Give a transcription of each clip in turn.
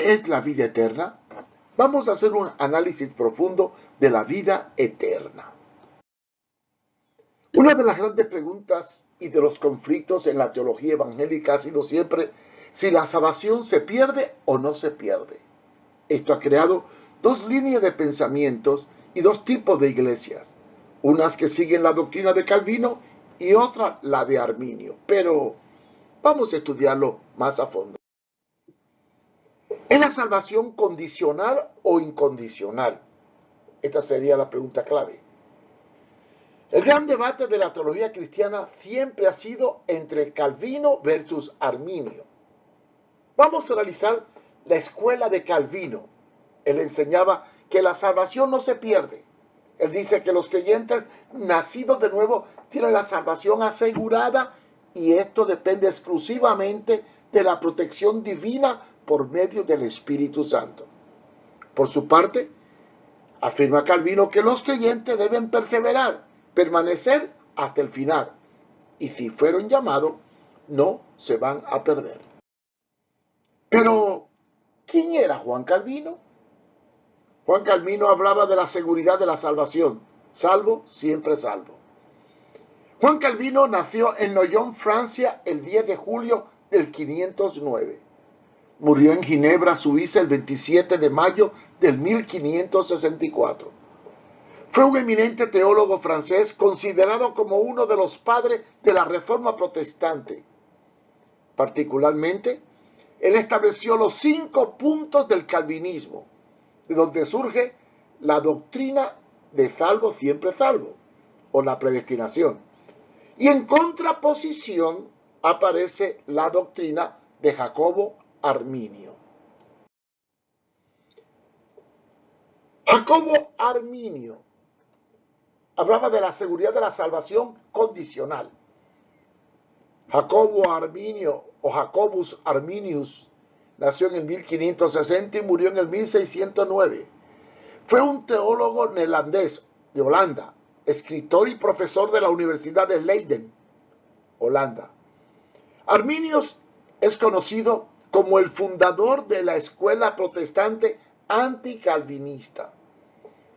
¿Qué es la vida eterna? Vamos a hacer un análisis profundo de la vida eterna. Una de las grandes preguntas y de los conflictos en la teología evangélica ha sido siempre si la salvación se pierde o no se pierde. Esto ha creado dos líneas de pensamientos y dos tipos de iglesias, unas que siguen la doctrina de Calvino y otra la de Arminio, pero vamos a estudiarlo más a fondo. ¿Es la salvación condicional o incondicional? Esta sería la pregunta clave. El gran debate de la teología cristiana siempre ha sido entre Calvino versus Arminio. Vamos a analizar la escuela de Calvino. Él enseñaba que la salvación no se pierde. Él dice que los creyentes nacidos de nuevo tienen la salvación asegurada y esto depende exclusivamente de la protección divina por medio del Espíritu Santo. Por su parte, afirma Calvino que los creyentes deben perseverar, permanecer hasta el final, y si fueron llamados, no se van a perder. Pero, ¿quién era Juan Calvino? Juan Calvino hablaba de la seguridad de la salvación, salvo, siempre salvo. Juan Calvino nació en Noyon, Francia, el 10 de julio del 509. Murió en Ginebra, Suiza, el 27 de mayo del 1564. Fue un eminente teólogo francés considerado como uno de los padres de la Reforma Protestante. Particularmente, él estableció los 5 puntos del calvinismo, de donde surge la doctrina de salvo siempre salvo, o la predestinación. Y en contraposición aparece la doctrina de Jacobo Arminio. Jacobo Arminio hablaba de la seguridad de la salvación condicional. Jacobo Arminio o Jacobus Arminius nació en el 1560 y murió en el 1609. Fue un teólogo neerlandés de Holanda, escritor y profesor de la Universidad de Leiden, Holanda. Arminius es conocido como el fundador de la escuela protestante anticalvinista.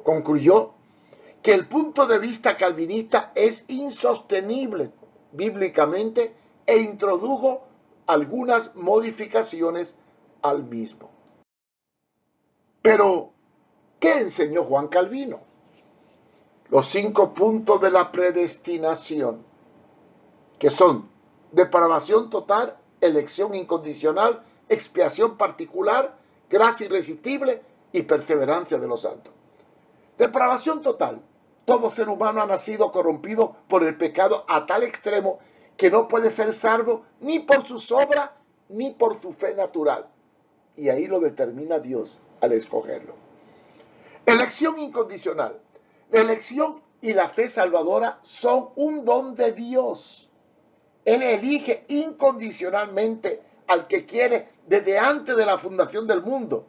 Concluyó que el punto de vista calvinista es insostenible bíblicamente e introdujo algunas modificaciones al mismo. Pero, ¿qué enseñó Juan Calvino? Los 5 puntos de la predestinación, que son depravación total, elección incondicional, expiación particular, gracia irresistible y perseverancia de los santos. Depravación total. Todo ser humano ha nacido corrompido por el pecado a tal extremo que no puede ser salvo ni por sus obras ni por su fe natural. Y ahí lo determina Dios al escogerlo. Elección incondicional. La elección y la fe salvadora son un don de Dios. Él elige incondicionalmente al que quiere desde antes de la fundación del mundo.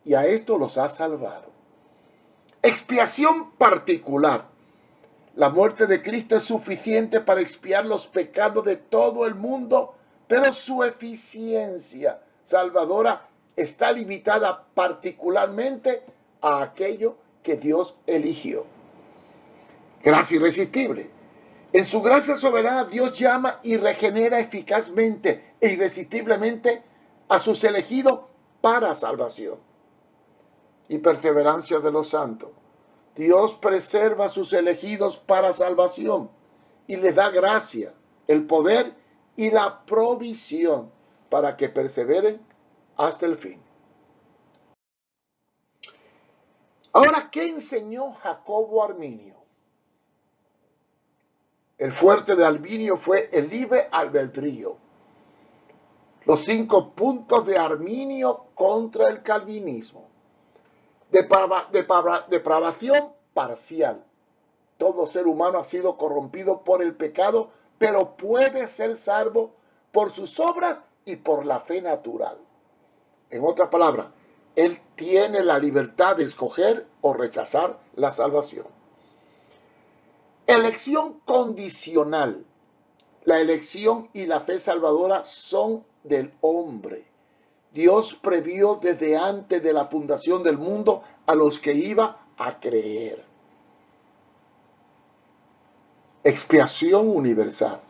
Y a esto los ha salvado. Expiación particular. La muerte de Cristo es suficiente para expiar los pecados de todo el mundo, pero su eficiencia salvadora está limitada particularmente a aquello que Dios eligió. Gracia irresistible. En su gracia soberana, Dios llama y regenera eficazmente e irresistiblemente a sus elegidos para salvación. Y perseverancia de los santos. Dios preserva a sus elegidos para salvación y les da gracia, el poder y la provisión para que perseveren hasta el fin. Ahora, ¿qué enseñó Jacobo Arminio? El fuerte de Arminio fue el libre albedrío. Los 5 puntos de Arminio contra el calvinismo. Depravación parcial. Todo ser humano ha sido corrompido por el pecado, pero puede ser salvo por sus obras y por la fe natural. En otras palabras, él tiene la libertad de escoger o rechazar la salvación. Elección condicional. La elección y la fe salvadora son del hombre. Dios previó desde antes de la fundación del mundo a los que iba a creer. Expiación universal.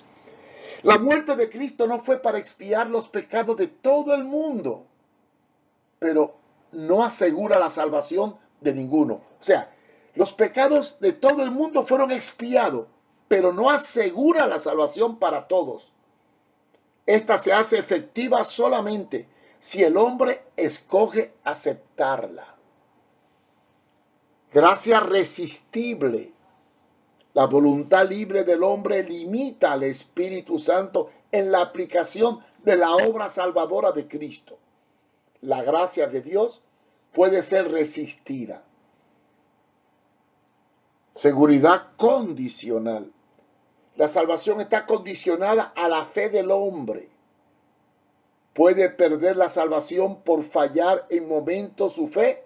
La muerte de Cristo no fue para expiar los pecados de todo el mundo, pero no asegura la salvación de ninguno. O sea, los pecados de todo el mundo fueron expiados, pero no asegura la salvación para todos. Esta se hace efectiva solamente si el hombre escoge aceptarla. Gracia resistible. La voluntad libre del hombre limita al Espíritu Santo en la aplicación de la obra salvadora de Cristo. La gracia de Dios puede ser resistida. Seguridad condicional. La salvación está condicionada a la fe del hombre. Puede perder la salvación por fallar en momentos su fe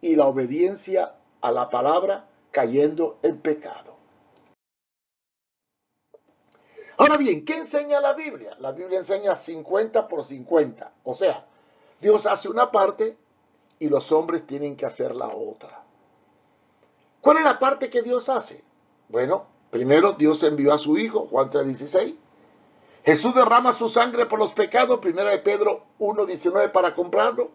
y la obediencia a la palabra, cayendo en pecado. Ahora bien, ¿qué enseña la Biblia? La Biblia enseña 50 por 50. O sea, Dios hace una parte y los hombres tienen que hacer la otra. ¿Cuál es la parte que Dios hace? Bueno, primero Dios envió a su Hijo, Juan 3:16. Jesús derrama su sangre por los pecados, 1 de Pedro 1:19 para comprarlo.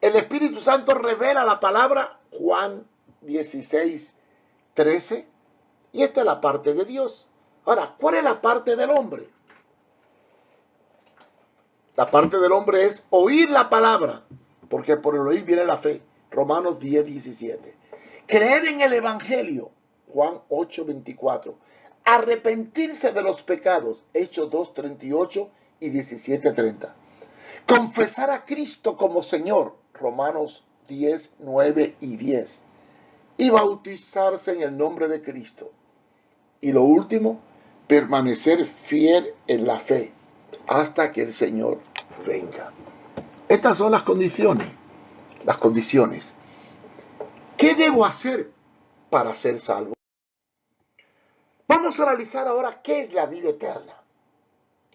El Espíritu Santo revela la palabra, Juan 16:13. Y esta es la parte de Dios. Ahora, ¿cuál es la parte del hombre? La parte del hombre es oír la palabra, porque por el oír viene la fe. Romanos 10:17. Creer en el Evangelio, Juan 8:24. Arrepentirse de los pecados, Hechos 2:38 y 17:30. Confesar a Cristo como Señor, Romanos 10:9 y 10. Y bautizarse en el nombre de Cristo. Y lo último, permanecer fiel en la fe hasta que el Señor venga. Estas son las condiciones. Las condiciones. ¿Qué debo hacer para ser salvo? Vamos a analizar ahora qué es la vida eterna.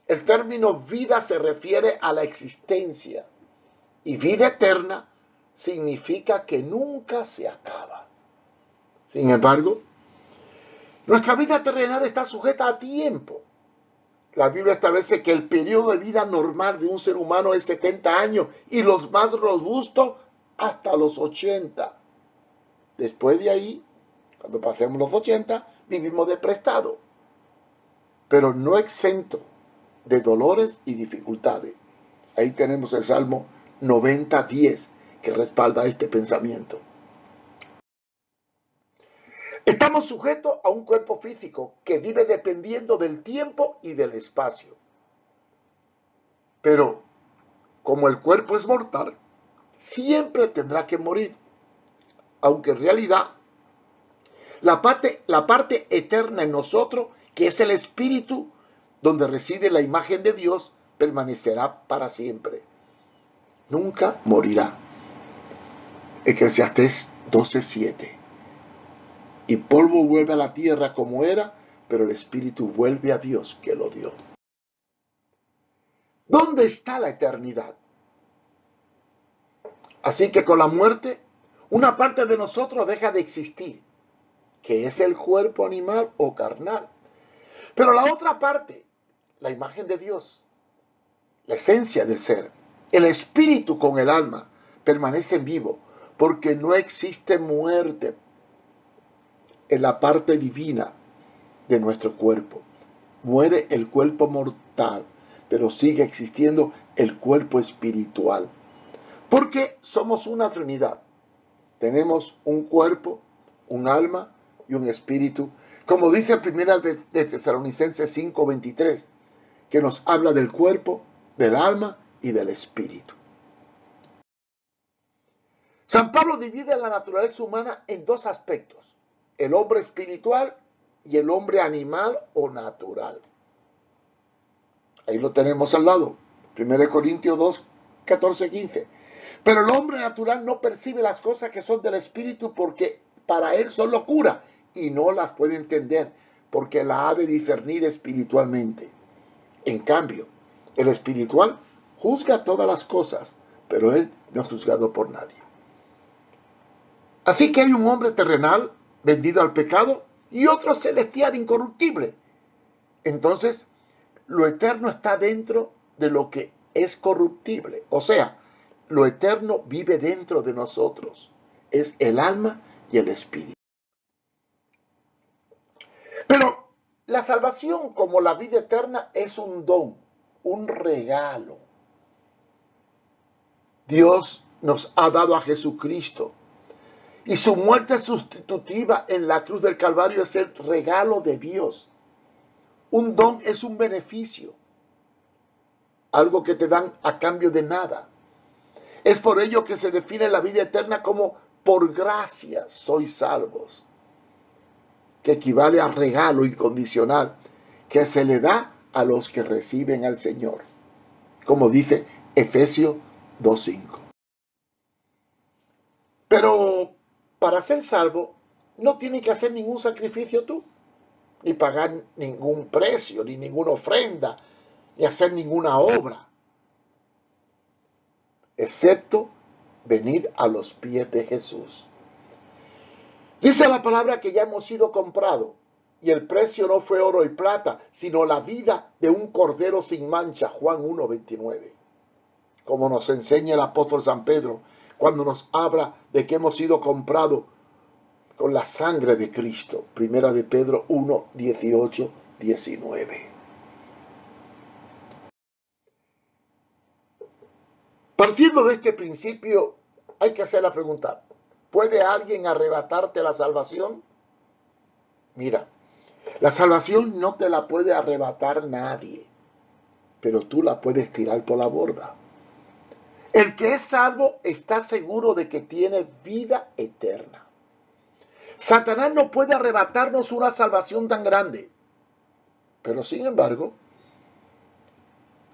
El término vida se refiere a la existencia y vida eterna significa que nunca se acaba. Sin embargo, nuestra vida terrenal está sujeta a tiempo. La Biblia establece que el periodo de vida normal de un ser humano es 70 años y los más robustos hasta los 80. Después de ahí, cuando pasemos los 80, vivimos de prestado, pero no exento de dolores y dificultades. Ahí tenemos el Salmo 90:10 que respalda este pensamiento. Estamos sujetos a un cuerpo físico que vive dependiendo del tiempo y del espacio. Pero, como el cuerpo es mortal, siempre tendrá que morir. Aunque en realidad, la parte eterna en nosotros, que es el espíritu, donde reside la imagen de Dios, permanecerá para siempre. Nunca morirá. Eclesiastés 12:7. Y polvo vuelve a la tierra como era, pero el espíritu vuelve a Dios que lo dio. ¿Dónde está la eternidad? Así que con la muerte, una parte de nosotros deja de existir, que es el cuerpo animal o carnal. Pero la otra parte, la imagen de Dios, la esencia del ser, el espíritu con el alma, permanecen vivos, porque no existe muerte en la parte divina de nuestro cuerpo. Muere el cuerpo mortal, pero sigue existiendo el cuerpo espiritual. Porque somos una trinidad. Tenemos un cuerpo, un alma y un espíritu. Como dice primera de Tesalonicenses 5:23, que nos habla del cuerpo, del alma y del espíritu. San Pablo divide la naturaleza humana en dos aspectos: el hombre espiritual y el hombre animal o natural. Ahí lo tenemos al lado. 1 Corintios 2, 14, 15. Pero el hombre natural no percibe las cosas que son del espíritu porque para él son locura y no las puede entender porque la ha de discernir espiritualmente. En cambio, el espiritual juzga todas las cosas, pero Él no es juzgado por nadie. Así que hay un hombre terrenal vendido al pecado y otro celestial incorruptible. Entonces, lo eterno está dentro de lo que es corruptible. O sea, lo eterno vive dentro de nosotros. Es el alma y el espíritu. Pero la salvación, como la vida eterna, es un don, un regalo. Dios nos ha dado a Jesucristo. Y su muerte sustitutiva en la cruz del Calvario es el regalo de Dios. Un don es un beneficio, algo que te dan a cambio de nada. Es por ello que se define la vida eterna como por gracia sois salvos, que equivale a regalo incondicional que se le da a los que reciben al Señor, como dice Efesios 2:5. Pero para ser salvo no tienes que hacer ningún sacrificio tú, ni pagar ningún precio, ni ninguna ofrenda, ni hacer ninguna obra, excepto venir a los pies de Jesús. Dice la palabra que ya hemos sido comprados, y el precio no fue oro y plata, sino la vida de un cordero sin mancha, Juan 1:29. Como nos enseña el apóstol San Pedro, cuando nos habla de que hemos sido comprados con la sangre de Cristo. Primera de Pedro 1:18, 19. Partiendo de este principio, hay que hacer la pregunta: ¿puede alguien arrebatarte la salvación? Mira, la salvación no te la puede arrebatar nadie, pero tú la puedes tirar por la borda. El que es salvo está seguro de que tiene vida eterna. Satanás no puede arrebatarnos una salvación tan grande, pero sin embargo,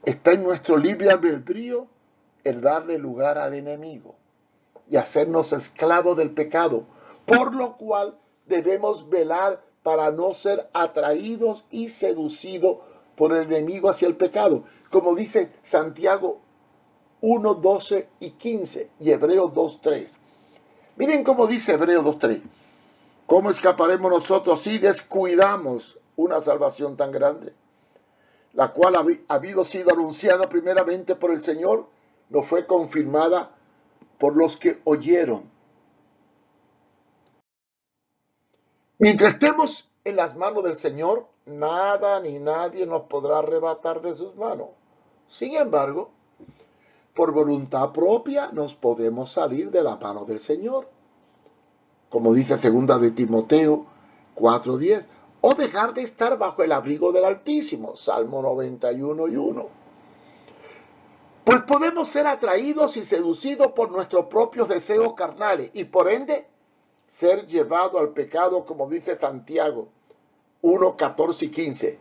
está en nuestro libre albedrío el darle lugar al enemigo y hacernos esclavos del pecado, por lo cual debemos velar para no ser atraídos y seducidos por el enemigo hacia el pecado, como dice Santiago 1:12 y 15 y Hebreos 2:3. Miren cómo dice Hebreos 2:3. ¿Cómo escaparemos nosotros si descuidamos una salvación tan grande? La cual, habido sido anunciada primeramente por el Señor, no fue confirmada por los que oyeron. Mientras estemos en las manos del Señor, nada ni nadie nos podrá arrebatar de sus manos. Sin embargo, por voluntad propia nos podemos salir de la mano del Señor, como dice 2 de Timoteo 4:10, o dejar de estar bajo el abrigo del Altísimo, Salmo 91:1. Pues podemos ser atraídos y seducidos por nuestros propios deseos carnales y por ende ser llevados al pecado, como dice Santiago 1:14 y 15.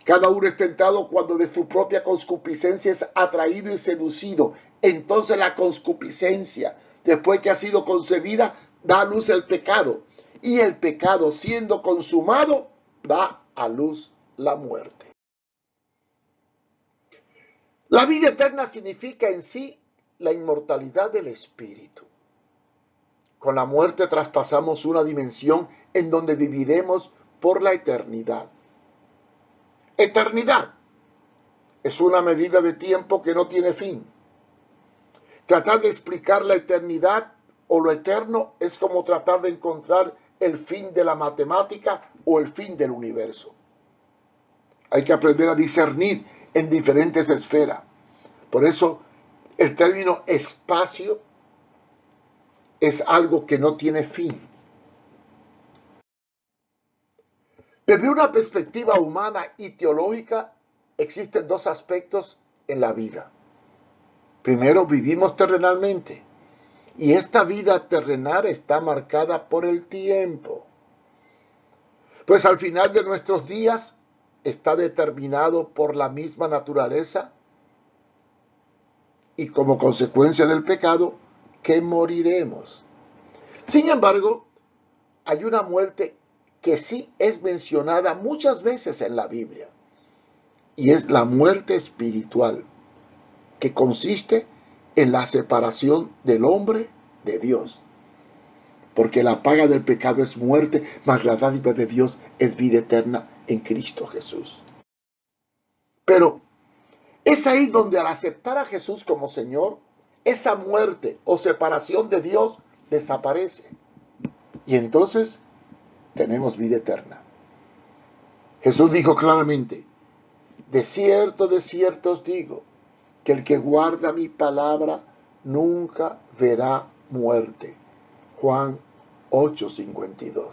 Cada uno es tentado cuando de su propia concupiscencia es atraído y seducido. Entonces la concupiscencia, después que ha sido concebida, da a luz el pecado. Y el pecado, siendo consumado, da a luz la muerte. La vida eterna significa en sí la inmortalidad del espíritu. Con la muerte traspasamos una dimensión en donde viviremos por la eternidad. Eternidad es una medida de tiempo que no tiene fin. Tratar de explicar la eternidad o lo eterno es como tratar de encontrar el fin de la matemática o el fin del universo. Hay que aprender a discernir en diferentes esferas. Por eso el término espacio es algo que no tiene fin. Desde una perspectiva humana y teológica, existen dos aspectos en la vida. Primero, vivimos terrenalmente, y esta vida terrenal está marcada por el tiempo. Pues al final de nuestros días está determinado por la misma naturaleza y como consecuencia del pecado, que moriremos. Sin embargo, hay una muerte que sí es mencionada muchas veces en la Biblia, y es la muerte espiritual. que consiste en la separación del hombre de Dios. Porque la paga del pecado es muerte, mas la dádiva de Dios es vida eterna en Cristo Jesús. Pero es ahí donde al aceptar a Jesús como Señor, esa muerte o separación de Dios desaparece. Y entonces tenemos vida eterna. Jesús dijo claramente, de cierto os digo, que el que guarda mi palabra nunca verá muerte. Juan 8:52.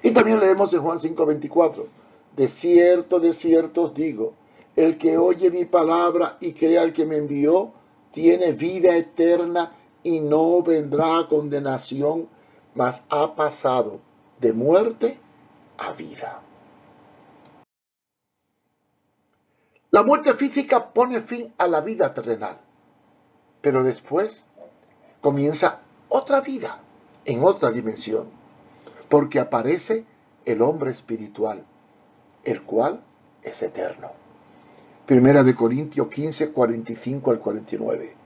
Y también leemos en Juan 5:24, de cierto os digo, el que oye mi palabra y cree al que me envió, tiene vida eterna y no vendrá a condenación, mas ha pasado de muerte a vida. La muerte física pone fin a la vida terrenal, pero después comienza otra vida en otra dimensión, porque aparece el hombre espiritual, el cual es eterno. Primera de Corintios 15, 45 al 49.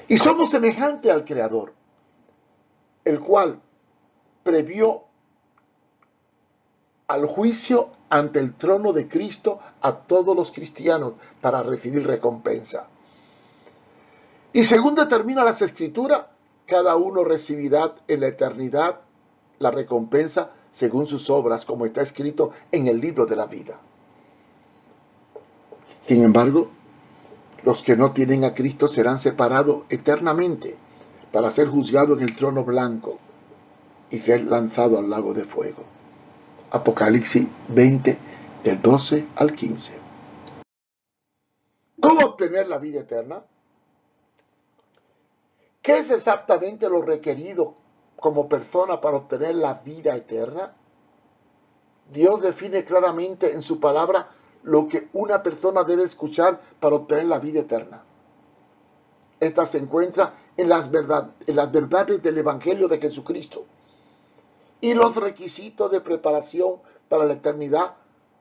Y somos semejantes al Creador, el cual previó al juicio ante el trono de Cristo a todos los cristianos para recibir recompensa. Y según determina las Escrituras, cada uno recibirá en la eternidad la recompensa según sus obras, como está escrito en el libro de la vida. Sin embargo, los que no tienen a Cristo serán separados eternamente para ser juzgados en el trono blanco y ser lanzados al lago de fuego. Apocalipsis 20, del 12 al 15. ¿Cómo obtener la vida eterna? ¿Qué es exactamente lo requerido como persona para obtener la vida eterna? Dios define claramente en su palabra lo que una persona debe escuchar para obtener la vida eterna. Esta se encuentra en las verdades del Evangelio de Jesucristo. Y los requisitos de preparación para la eternidad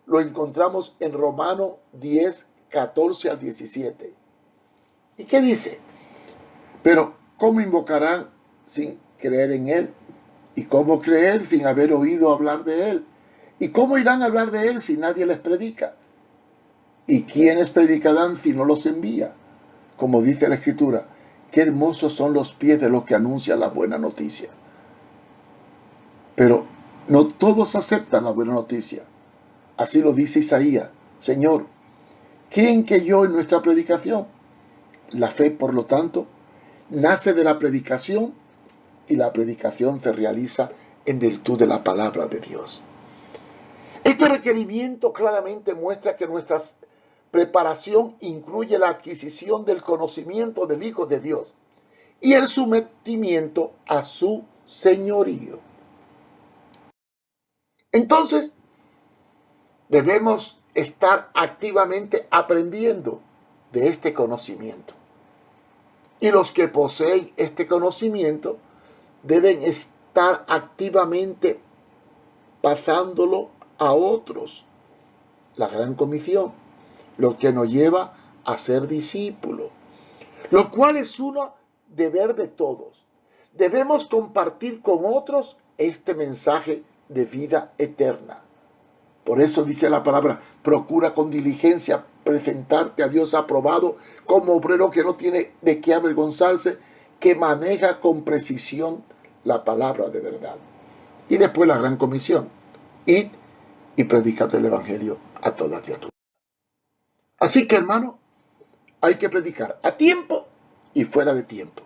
lo encontramos en Romanos 10, 14 al 17. ¿Y qué dice? Pero, ¿cómo invocarán sin creer en Él? ¿Y cómo creer sin haber oído hablar de Él? ¿Y cómo irán a hablar de Él si nadie les predica? ¿Y quiénes predicarán si no los envía? Como dice la Escritura, qué hermosos son los pies de los que anuncian la buena noticia. Pero no todos aceptan la buena noticia. Así lo dice Isaías. Señor, ¿quién creyó en nuestra predicación? La fe, por lo tanto, nace de la predicación y la predicación se realiza en virtud de la palabra de Dios. Este requerimiento claramente muestra que nuestra preparación incluye la adquisición del conocimiento del Hijo de Dios y el sometimiento a su señorío. Entonces, debemos estar activamente aprendiendo de este conocimiento. Y los que poseen este conocimiento deben estar activamente pasándolo a otros. La gran comisión, lo que nos lleva a ser discípulos, lo cual es un deber de todos. Debemos compartir con otros este mensaje de vida eterna. Por eso dice la palabra, procura con diligencia presentarte a Dios aprobado como obrero que no tiene de qué avergonzarse, que maneja con precisión la palabra de verdad. Y después la gran comisión, id y predicad el evangelio a toda criatura. Así que, hermano, hay que predicar a tiempo y fuera de tiempo.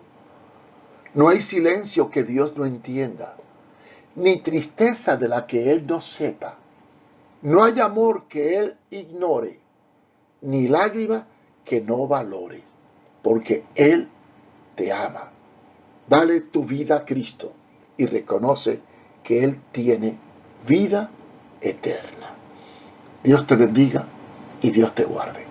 No hay silencio que Dios no entienda, ni tristeza de la que Él no sepa. No hay amor que Él ignore, ni lágrima que no valores, porque Él te ama. Dale tu vida a Cristo y reconoce que Él tiene vida eterna. Dios te bendiga y Dios te guarde.